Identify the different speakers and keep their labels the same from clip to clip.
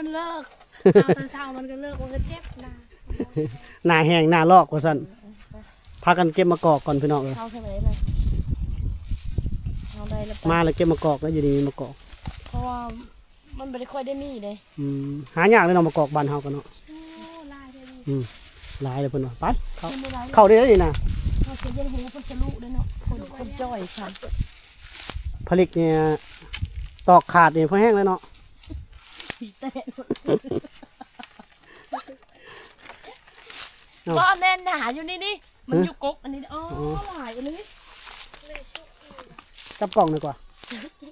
Speaker 1: มันเลิกตอนเช้ามันก็เลิกมันก็เจ็บนะ
Speaker 2: หน้าแห้งหน้าลอกว่าซั่นพากันเก็บมะกอกก่อนพี่น้องเอ้ย
Speaker 1: เอาใช่ไหมเลยเอาได้แล้ว
Speaker 2: มาแล้วเก็บมะกอกแล้วอยู่ดีมีมะกอก
Speaker 1: เพราะว่ามันไม่ได้ค่อยได้มีเลย
Speaker 2: หายากเลยเนาะมะกอกบ้านเฮากันเนาะ
Speaker 1: โอ้ลายได้ดี
Speaker 2: หลายเลยเพิ่นว่าไปเข้า
Speaker 1: ไม่ได้
Speaker 2: เข้าได้เลยนะ
Speaker 1: เขาจะยังหูเพิ่นจะลุได้เนาะคนจ้อยค่ะ
Speaker 2: ผลิตเนี่ยตอกขาดนี่พอแห้งแล้วเนาะ
Speaker 1: แต่ก็แน่นหนาอยู่นี่มันอยู่กกอันนี้อ๋อหลายอันนี้
Speaker 2: จับกล่องดีกว่า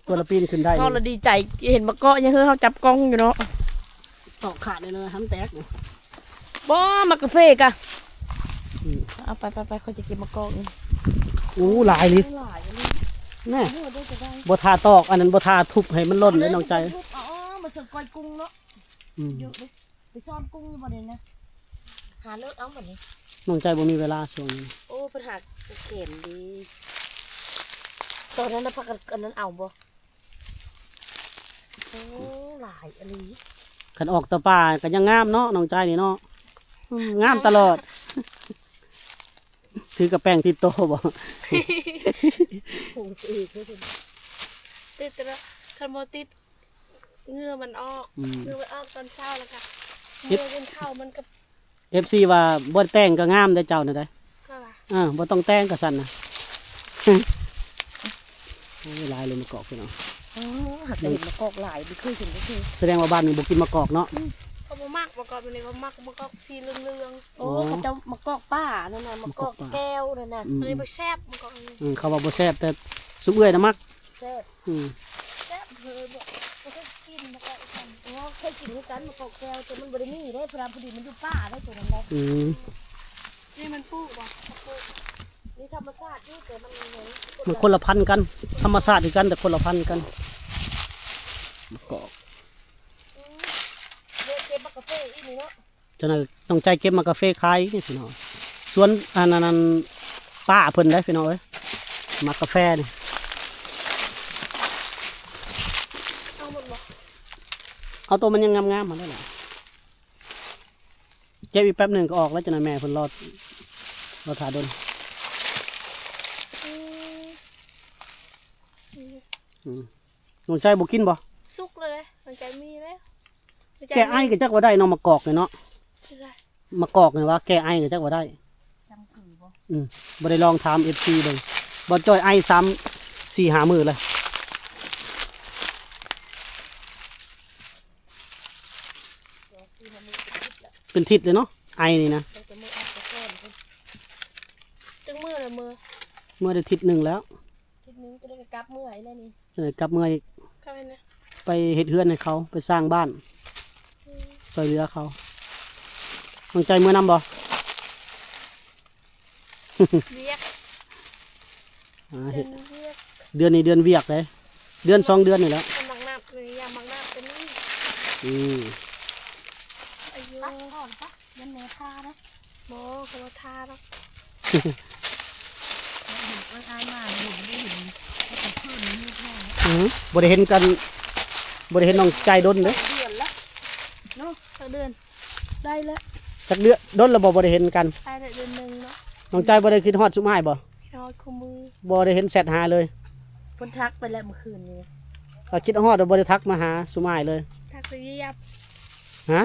Speaker 2: ตัวละปีนขึ้นได้
Speaker 1: ก็เราดีใจเห็นมะเกาะยังคือเขาจับกล้องอยู่เนาะ
Speaker 2: ตอกขาดเลยนะทำแตกนี่
Speaker 1: บ่มากาแฟกะเอาไปเขาจะกินมะเกาะนี่
Speaker 2: หลายเลย
Speaker 1: หลายอันนี้
Speaker 2: แน่
Speaker 1: โอ้ได้จะได้
Speaker 2: บ่ทาตอกอันนั้นบ่ทาทุบให้มันล่นเลยน้องใจ
Speaker 1: อ๋อมาเสิร์ฟก้อยกุ้งเนาะเยอะเลยไปซ่อนกุ้งอยู่บ่เนี่ยนะหาเลิกเอาแบบนี้
Speaker 2: น้องใจบ่มีเวลาช่วงนี้
Speaker 1: โอ้ปัญหาเข็มดีตอนนั้นนะพักกันนั้นเอาบ่โอ้หลายอันนี้
Speaker 2: คันออกตะป่าก็ยังงามเนาะน้องใจนี่เนาะงามตลอดถือกระแป้งติดโตบ่
Speaker 1: โอ้ยติดแล้วคันโมติดเงื่อมันออกเงื่อมันออกตอนเช้าแล้วค่ะเงื่อเป็นข้าวมันกับ
Speaker 2: FC ว่าบ่แต่งก็งามได้เจ้าน่ะได้
Speaker 1: ก็ว่า
Speaker 2: บ่ต้องแต่งก็สั่นน่ะหลายเลยมะกอกพี่น้อง
Speaker 1: อ๋อหักเห็นมะกอกหลายไม่เคยเห็นก็คือ
Speaker 2: แสดงว่าบ้านนี้บ่กินมะกอกเนาะ
Speaker 1: เขาบ่มักมะกอกเป็นเขามักมะกอกสีเหลืองๆโอ้เขาจะมะกอกป้านั่นน่ะมะกอกแก้วนั่นน่ะอันนี้บ่แซ่บมะกอกนี่
Speaker 2: เขาว่าบ่แซ่บแต่สุกเอื้อยนะมัก
Speaker 1: แซ่บ
Speaker 2: อืม
Speaker 1: แซ่บเลยบ่เคยกินมะกอกกันอ๋อเคยกินด้วยกันมะกอกแก้วแต่มันบ่ได้มีได้พอดีมันอยู่ป่าได้ตัวนั้นได้ นี่มันปลูกบ่ปลูกนี่ธรรมชาตินี่แต่มันเหมือน
Speaker 2: มันคนละพันธุ์กัน ธรรมชาติคือกันแต่คนละพันธุ์กันมะกอก
Speaker 1: เก็บมะกาแฟอีนี่เนาะ
Speaker 2: ฉะนั้นต้องใจเก็บมากาแฟขายนี่พี่น้องสวนอันนั้นป้าเพิ่นได้พี่น้องเอ้ยมากาแฟนี่
Speaker 1: เอาหมดบ่
Speaker 2: เอาตัวมันยังงามๆมาได้แหละเก็บอีกแป๊บหนึ่งก็ออกแล้วจะนายแม่เพิ่นรอถ่าดนน้องใจบ่กินบ่
Speaker 1: สุกเลยมันใจมีแล้ว
Speaker 2: แก้ไอก็จักว่าได้น้องมะกอกนี่เนาะ
Speaker 1: ใช่
Speaker 2: มะกอกนี่ว่าแก้ไอก็จักว่าได้
Speaker 1: จังผือบ่
Speaker 2: บ่ได้ลองถาม FC เบิ่งบ่จ้อยไอซ้ำ4-5 มื้อเลยเป็นทิศเลยเนาะไอนี่นะ
Speaker 1: มันจะมืออัดตะแกรงจังมือละมือ
Speaker 2: เมื่อได้ทิศหนึ่งแล้ว
Speaker 1: ทีนึงจะได้กลับมือไอ้แล้วนี่
Speaker 2: กลับเมื่อย
Speaker 1: กลับไปนะ
Speaker 2: ไปเฮ็ดเฮือนให้เขาไปสร้างบ้านซอยเรือเขาน้องใจเมื่อนำบ่
Speaker 1: เรียก
Speaker 2: เฮ็ด
Speaker 1: เรียก
Speaker 2: เดือนนี้เดือนเวียกเลยเดือน2 เดือนนี่แหล้ว
Speaker 1: มันบังน้ำเลยยามบังน้ำเป็นนี่อายุก่อนปะยันแม่ทานะโมเขาว่าทาแล้วอายมาเห็นได้เห็นแต่เพื่อนนี่แค่
Speaker 2: บ่ได้เห็นกันบ่ได้เห็นน้องใจดนเด้อ
Speaker 1: เดือนละเนาะเดือนได้แล้ว
Speaker 2: จักเดือนดนแล้วบ่ได้เห็นกัน
Speaker 1: ได้เดือนหนึ่งเนาะ
Speaker 2: น้องใจบ่ได้คิดฮอดสุมอ้ายบ่
Speaker 1: นอนคู่มือ
Speaker 2: บ่ได้เห็นแชทหาเลย
Speaker 1: พ้นทักไปแล้วเมื่อคืนนี้
Speaker 2: คิดฮอดบ่ได้ทักมาหาสุมอ้ายเลย
Speaker 1: ทักไปเยียบ
Speaker 2: ฮะ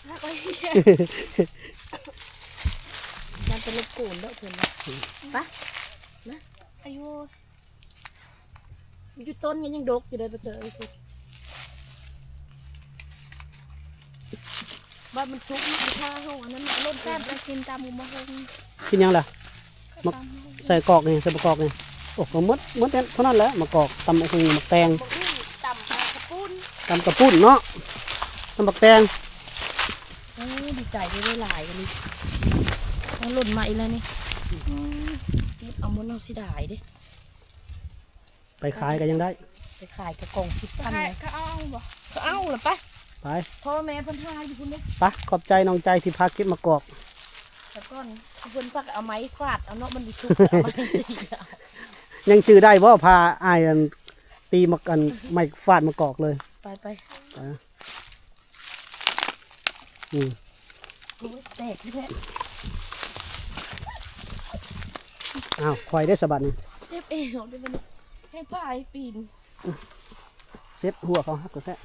Speaker 1: ทักไปเยียบมันเป็นลูกกูนเด้อเพื่อนปะนะอายุอยู่ต้นยังดกอยู่เลยไปเจอไอ้พวกบ้านมันซุกมันท่าห้องอันนั้นร่นแซ่บไปกินตามมุมมะฮง
Speaker 2: กินยังล่ะใส่กอกนี่ใส่มะกอกนี่โอ้ก็หมดเท่านั้นแหละมะกอกตำมะมะแตง
Speaker 1: บางทีต่ำกระปุ้น
Speaker 2: ตำกระปุ้นเนาะตำบักแตง
Speaker 1: ดีใจได้หลายกันนี่มันหล่นมาอีกแล้วนี่เอามันเอาสิได้ดิ
Speaker 2: ไปขายก็ยังได้
Speaker 1: ไปขายกระกล่อง10 อันเลยก็เอาบ่ก็เอาเหรอปะ
Speaker 2: ไป
Speaker 1: พ่อแม่เพิ่นทาอยู่พุ่นเด้
Speaker 2: ไปขอบใจน้องใจที่พาเก็บมะกอก
Speaker 1: แต่ก่อนเพิ่นพักเอาไม้ฟาดเอาเนาะมันดิสุกเอาไม้ตีเอา
Speaker 2: ยังชื่อได้ว่าพาอ้ายอันตีมะกันไม่ฟาดมะกอกเลย
Speaker 1: ไป แตกแท้
Speaker 2: อ้าวควายได้สะบัดนี่
Speaker 1: เจ็บเองเอาได้มันให้พายปีน
Speaker 2: เซ็ตหัวเขาหักก็แค่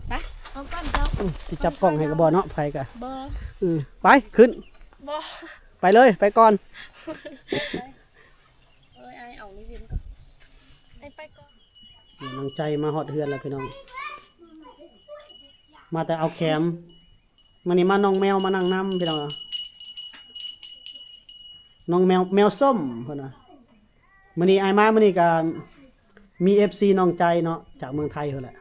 Speaker 1: ไปเอาปั้นเจ้า
Speaker 2: สิจับกล้องให้กระบอกเนาะไผกะ
Speaker 1: บ่
Speaker 2: ไปขึ้น
Speaker 1: บ่
Speaker 2: ไปเลยไปก่อน
Speaker 1: เอ้ยไอเอานี่เวียนก่อนไอไปก่อน
Speaker 2: น้องใจมาฮอดเฮือนแล้วพี่น้องมาแต่เอาแคมมันนี่มาน้องแมวมานั่งน้ำพี่น้องน้องแมวส้มเพิ่นน่ะมื้อนี้อ้ายมามื้อนี้ก็มี FC น้องใจเนาะจากเมืองไทยเพิ่นแหละ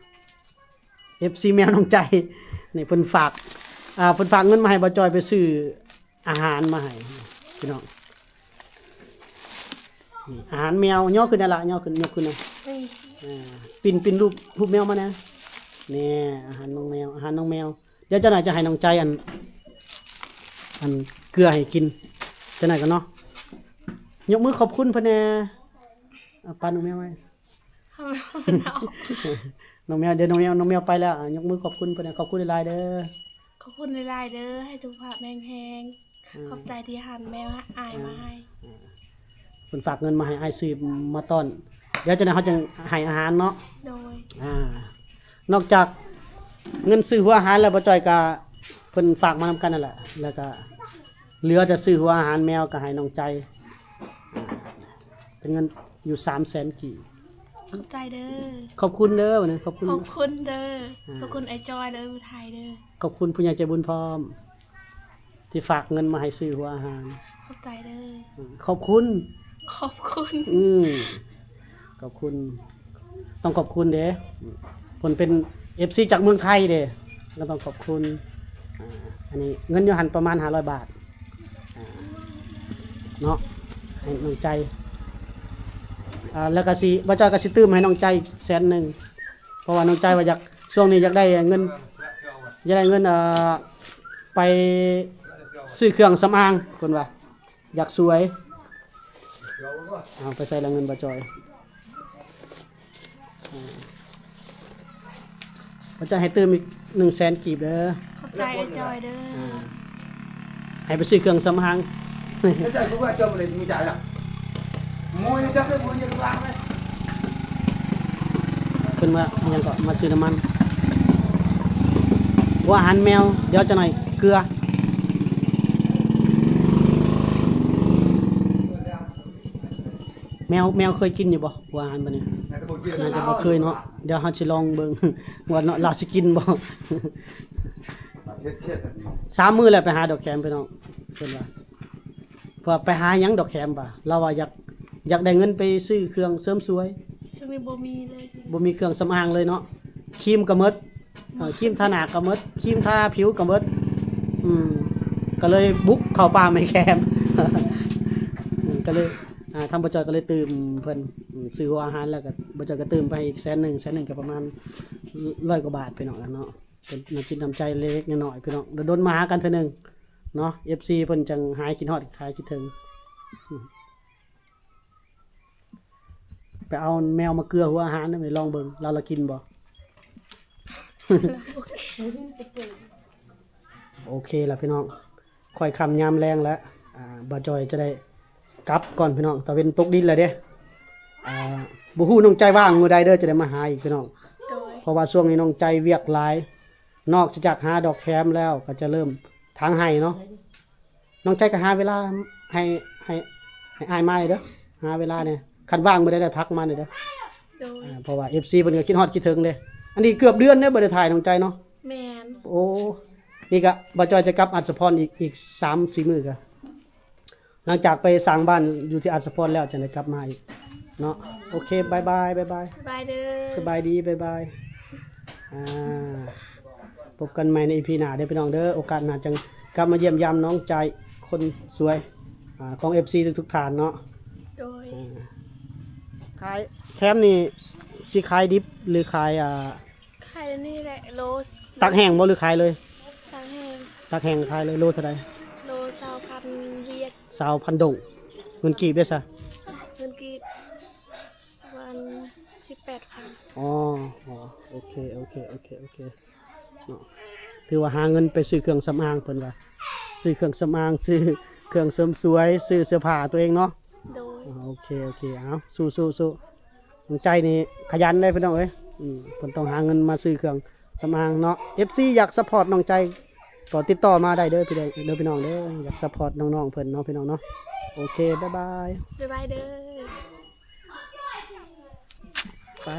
Speaker 2: FC แมวน้องใจนี่เพิ่นฝากเพิ่นฝากเงินมาให้บ่จอยไปซื้ออาหารมาให้พี่น้องนี่อาหารแมวย่อขึ้นนั่นล่ะย่อขึ้นยกขึ้นนะ
Speaker 1: นี่
Speaker 2: ปิ่นรูปแมวมานะนี่อาหารน้องแมวอาหารน้องแมวเดี๋ยวเจ้าหน่อยจะให้น้องใจอันเกลือให้กินเจ้าหน่อยกันเนาะยกมือขอบคุณเพิ่นแน่เอาปาน้องแมวไว้
Speaker 1: ทำไมมันเอา
Speaker 2: น้องแมวเดี๋ยวน้องแมวไปแล้วยกมือขอบคุณเพิ่นนะขอบคุณหลายๆเด้อ
Speaker 1: ขอบคุณหลายๆเด้อให้ทุกภาพแห้งๆขอบใจที่หันแมวอายมาให้
Speaker 2: เพิ่นฝากเงินมาให้อ้ายซื้อมาต้อนเดี๋ยวเจ้าหน่อยเขาจะให้อาหารเนาะ
Speaker 1: โดย
Speaker 2: นอกจากเงินซื้อหัวอาหารแล้วบ่จ้อยก็เพิ่นฝากมานำกันนั่นแหละแล้วก็เหลือจะซื้อหัวอาหารแมวก็ให้น้องใจเป็นเงินอยู่300,000กี่
Speaker 1: ขอบใจเด้อ
Speaker 2: ขอบคุณเด้อวันนี้ขอบคุณ
Speaker 1: ขอบคุณเด้อขอบคุณไอจอยเด้อผู้ไทยเด้อ
Speaker 2: ขอบคุณผู้ใหญ่ใจบุญพร้อม ที่ฝากเงินมาให้ซื้อหัวอาหาร
Speaker 1: ขอบใจเด้อ
Speaker 2: ขอบคุณ
Speaker 1: ขอบคุณ
Speaker 2: ขอบคุณ ต้องขอบคุณเด้ผลเป็น FC จากเมืองไทยเด้ก็ต้องขอบคุณอันนี้เงินอยู่หันประมาณ500 บาทเนาะให้น้องใจแล้วก็สิบ่จอยก็สิตื้มให้น้องใจอีก100,000เพราะว่าน้องใจว่าอยากช่วงนี้อยากได้เงินไปซื้อเครื่องสำอางเพิ่นว่าอยากสวยเอาไปใส่ละเงินบ่จอยบ่จอยให้ตื้มอีก100,000กีบเด้อ
Speaker 1: ขอบใจไอจอยเด้อ
Speaker 2: ให้ไปซื้อเครื่องสำอาง
Speaker 3: Cái này cũng là cho mình đi chạy là mua như chắc cái mua như cái băng đấy
Speaker 2: เพิ่นมายังก็มาซื้อน้ำมันหัวอาหารแมวเดี๋ยวจะหน่อยเกลือแมวเคยกินอยู่บ่หัวอาหารบัดนี้
Speaker 3: này cái bộ kia
Speaker 2: น่าจะบ่เคยเนาะเดี๋ยวเฮาสิลองเบิ่ง ว่าเนาะเราสิกินบ่
Speaker 3: là chết chết là
Speaker 2: 3 มื้อแล้วไปหาดอกแคมพี่น้องเพิ่นว่าเพื่อไปหาหยังดอกแคมบ่เราว่าอยากได้เงินไปซื้อเครื่องเสริมสวย
Speaker 1: ช่วงนี้บ่มีเลยสิ
Speaker 2: บ่มีเครื่องสำอางเลยเนาะครีมก็หมดครีมทาหน้าก็หมดครีมทาผิวก็หมดก็เลยบุกเข้าป่าไม่แคม ก็เลยทำบ่จอยก็เลยตื่มเพิ่นซื้อหัวอาหารแล้วก็บ่จอยก็ตื่มไปอีก100,000ก็ประมาณ100 กว่าบาทพี่น้องเนาะเป็นน้ำจิตน้ำใจเล็กๆน้อยๆพี่น้องโดนมาหากันเทื่อนึงเนาะ FC เพิ่นจังหายคิดฮอดหายคิดถึงไปเอาแมวมาเกลือหัวอาหารนั่นไปลองเบิ่งเราละกินบ่ โอเคล่ะพี่น้องค่อยคำยามแรงแล้วบ่จอยจะได้กลับก่อนพี่น้องตะเวนตกดินแล้วเด้บ่ฮู้น้องใจว่างมื้อใดเด้อจะได้มาหาอีกพี่น้อง
Speaker 1: โดย
Speaker 2: เพราะว่าช่วงนี้น้องใจเวียกหลาย นอกจากหาดอกแคมแล้วก็จะเริ่มทางไห้เนาะน้องใจก็หาเวลาให้อายมาเลยเด้อหาเวลาเนี่ยคันว่างมื้อใดได้ทักมาเลยเด้อ
Speaker 1: โดย
Speaker 2: เพราะว่า FC เพิ่นก็คิดฮอดคิดถึงเด้อันนี้เกือบเดือนเด้อบ่ได้ถ่ายน้องใจเนาะ
Speaker 1: แมน
Speaker 2: โอ้นี่ก็บ่จอยจะกลับอัศพรอีก 3-4 มื้อก็หลังจากไปสร้างบ้านอยู่ที่อัศพรแล้วจะได้กลับมาอีกเนาะโอเคบ๊ายบายบ๊ายบาย
Speaker 1: บายเด้อ
Speaker 2: สบายดีบ๊ายบายพบกันใหม่ใน EP หน้าเด้อพี่น้องเด้อโอกาสหน้าจังกลับมาเยี่ยมยามน้องใจคนสวยของ FC ทุกๆฐานเนาะ
Speaker 1: โดย
Speaker 2: ขายแคมป์นี่สิขายดิบหรือขาย
Speaker 1: ขายนี่แหละโล
Speaker 2: ตักแห้งบ่หรือขายเลย
Speaker 1: ตักแห้ง
Speaker 2: ตักแห้งขายเลยโลเท่าใด
Speaker 1: โล20,000เวียด
Speaker 2: 20,000 ดงเงินกีบเด้อซะ
Speaker 1: เงินกีบวัน 18,000
Speaker 2: อ๋อโอเคเนาะถือว่าหาเงินไปซื้อเครื่องสำอางเพิ่นว่าซื้อเครื่องสำอางซื้อเครื่องเสริมสวยซื้อเสื้อผ้าตัวเองเนาะ
Speaker 1: โดย
Speaker 2: โอเคเอาสู้น้องใจนี่ขยันเลยพี่น้องเอ้ยเพิ่นต้องหาเงินมาซื้อเครื่องสำอางเนาะ FC อยากซัพพอร์ตน้องใจก็ติดต่อมาได้เด้อพี่น้องเด้ออยากซัพพอร์ตน้องๆเพิ่นเนาะพี่น้องเนาะโอเคบ๊ายบาย
Speaker 1: บ๊ายบายเด้อ
Speaker 2: ไป